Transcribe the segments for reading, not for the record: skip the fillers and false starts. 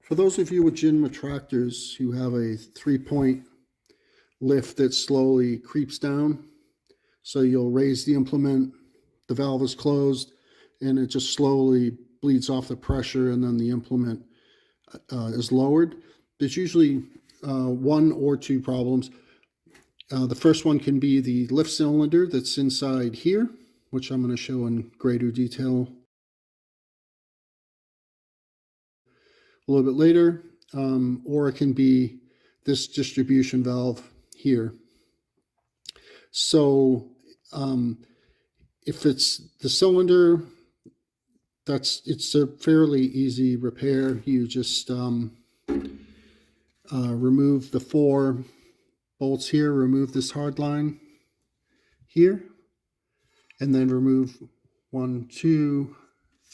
For those of you with Jinma tractors who have a 3-point lift that slowly creeps down, so you'll raise the implement, the valve is closed, and it just slowly bleeds off the pressure, and then the implement is lowered. There's usually one or two problems. The first one can be the lift cylinder that's inside here, which I'm going to show in greater detail a little bit later, or it can be this distribution valve here. So if it's the cylinder, it's a fairly easy repair. You just remove the 4 bolts here, remove this hard line here, and then remove 1, 2,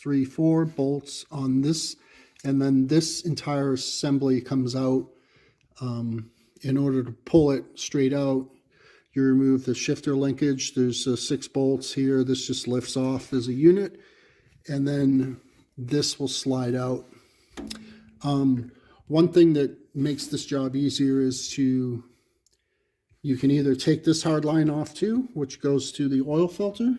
3, 4 bolts on this, and then this entire assembly comes out. In order to pull it straight out, you remove the shifter linkage. There's 6 bolts here. This just lifts off as a unit, and then this will slide out. One thing that makes this job easier is you can either take this hard line off too, which goes to the oil filter,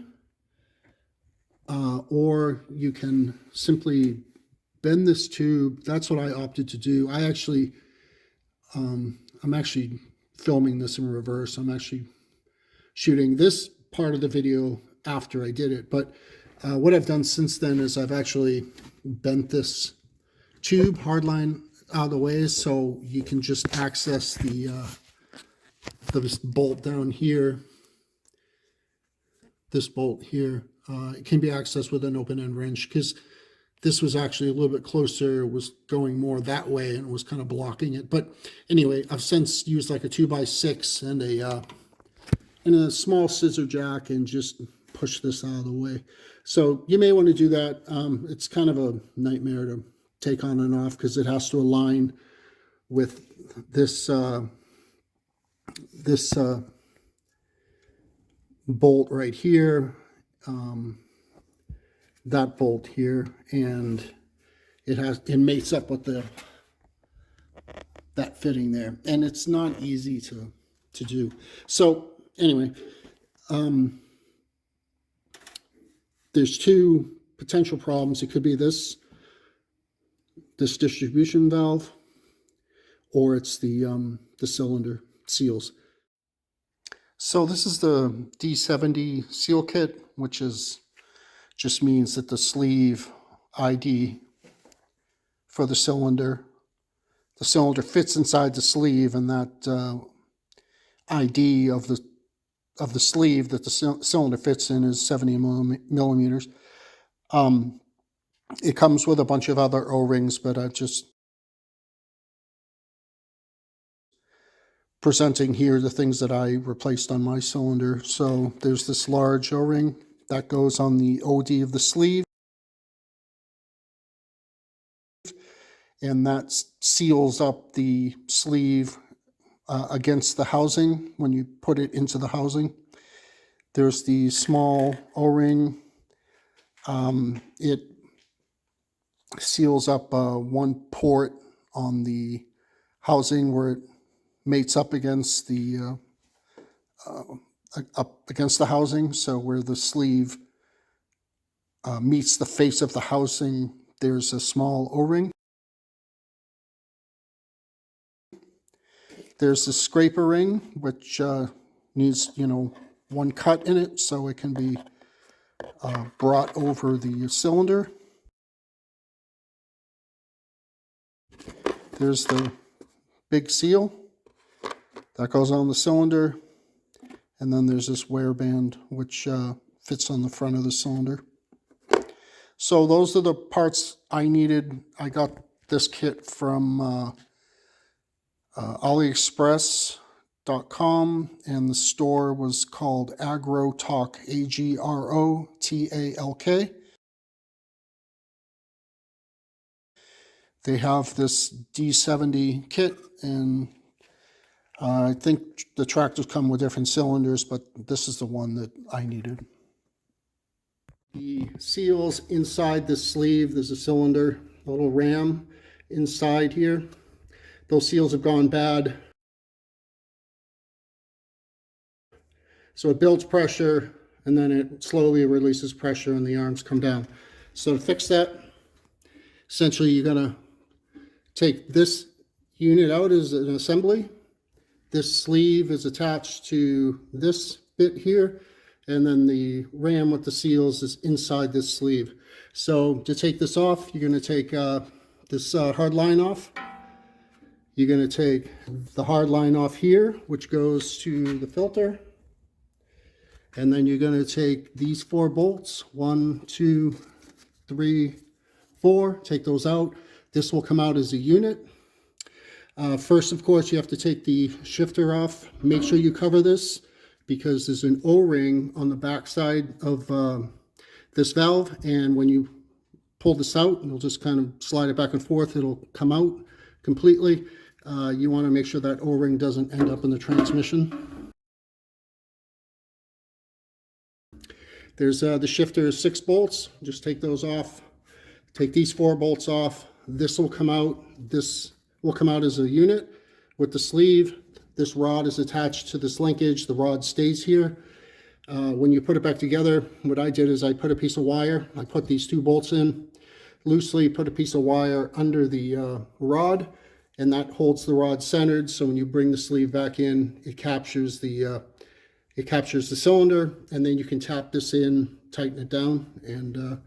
or you can simply bend this tube. That's what I opted to do. I'm actually filming this in reverse. I'm actually shooting this part of the video after I did it. But what I've done since then is I've actually bent this tube hardline out of the way, so you can just access the bolt down here. This bolt here, it can be accessed with an open-end wrench, because this was actually a little bit closer. It was going more that way and it was kind of blocking it. But anyway, I've since used like a 2x6 and a small scissor jack and just push this out of the way. So you may want to do that. It's kind of a nightmare to take on and off, because it has to align with this bolt right here, that bolt here, and it mates up with that fitting there, and it's not easy to do. So anyway, there's 2 potential problems. It could be this distribution valve, or it's the cylinder seals. So this is the D70 seal kit, which just means that the sleeve ID for the cylinder fits inside the sleeve, and that ID of the sleeve that the cylinder fits in is 70 millimeters. It comes with a bunch of other O-rings, but I just presenting here the things that I replaced on my cylinder. So there's this large O-ring that goes on the OD of the sleeve, and that seals up the sleeve against the housing when you put it into the housing. There's the small O-ring. It seals up one port on the housing where it mates up against the housing. So where the sleeve meets the face of the housing, there's a small O-ring. There's the scraper ring, which needs, one cut in it, so it can be brought over the cylinder. There's the big seal that goes on the cylinder, and then there's this wear band which fits on the front of the cylinder. So those are the parts I needed. I got this kit from AliExpress.com, and the store was called AgroTalk, AGROTALK. They have this D70 kit, and I think the tractors come with different cylinders, but this is the one that I needed. The seals inside the sleeve, there's a cylinder, a little ram, inside here. Those seals have gone bad. So it builds pressure and then it slowly releases pressure and the arms come down. So to fix that, essentially you're going to take this unit out as an assembly. This sleeve is attached to this bit here, and then the ram with the seals is inside this sleeve. So to take this off, you're going to take this hard line off. You're going to take the hard line off here, which goes to the filter. And then you're going to take these 4 bolts, 1, 2, 3, 4, take those out. This will come out as a unit. First, of course, you have to take the shifter off. Make sure you cover this because there's an O-ring on the back side of this valve, and when you pull this out, you'll just kind of slide it back and forth. It'll come out completely. You want to make sure that O-ring doesn't end up in the transmission. There's the shifter is 6 bolts. Just take those off. Take these 4 bolts off. This will come out. This will come out as a unit with the sleeve. This rod is attached to this linkage. The rod stays here. When you put it back together, what I did is I put a piece of wire. I put these 2 bolts in loosely, put a piece of wire under the rod, and that holds the rod centered. So when you bring the sleeve back in, it captures the cylinder, and then you can tap this in, tighten it down, and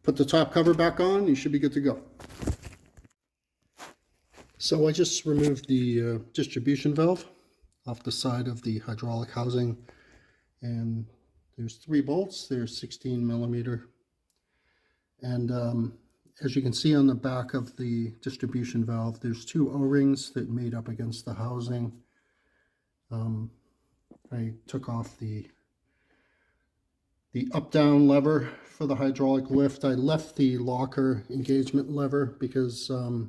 put the top cover back on. You should be good to go. So I just removed the distribution valve off the side of the hydraulic housing, and there's 3 bolts. They're 16 millimeter, and as you can see on the back of the distribution valve, there's 2 O-rings that made up against the housing. I took off the up-down lever for the hydraulic lift. I left the locker engagement lever because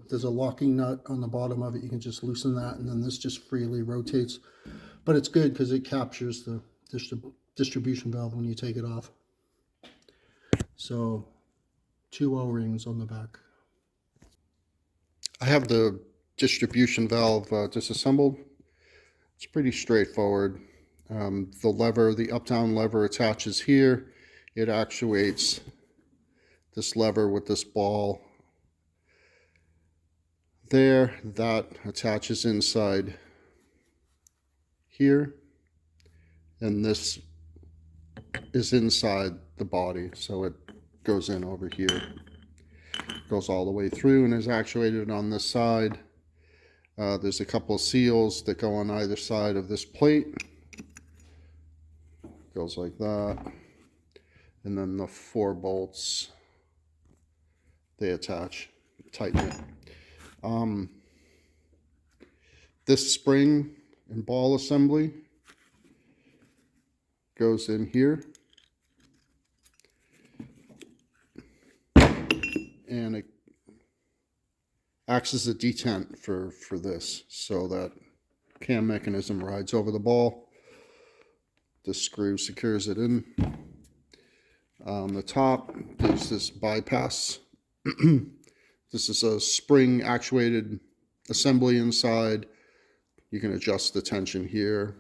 there's a locking nut on the bottom of it. You can just loosen that, and then this just freely rotates. But it's good because it captures the distribution valve when you take it off. So 2 O-rings on the back. I have the distribution valve disassembled. It's pretty straightforward. The lever, the up-down lever attaches here. It actuates this lever with this ball there. That attaches inside here. And this is inside the body, so it goes in over here. Goes all the way through and is actuated on this side. There's a couple of seals that go on either side of this plate. Goes like that, and then the 4 bolts, they attach, tighten it. This spring and ball assembly goes in here, and it acts as a detent for this, so that cam mechanism rides over the ball. This screw secures it in. On the top, there's this bypass. This is a spring actuated assembly inside. You can adjust the tension here.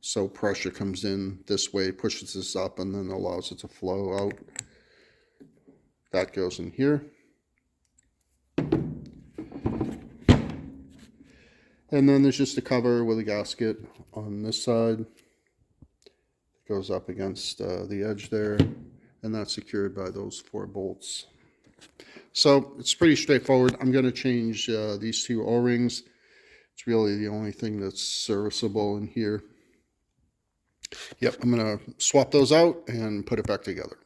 So pressure comes in this way, pushes this up, and then allows it to flow out. That goes in here. And then there's just a cover with a gasket on this side. It goes up against the edge there, and that's secured by those 4 bolts. So it's pretty straightforward. I'm going to change these 2 O-rings. It's really the only thing that's serviceable in here. Yep, I'm going to swap those out and put it back together.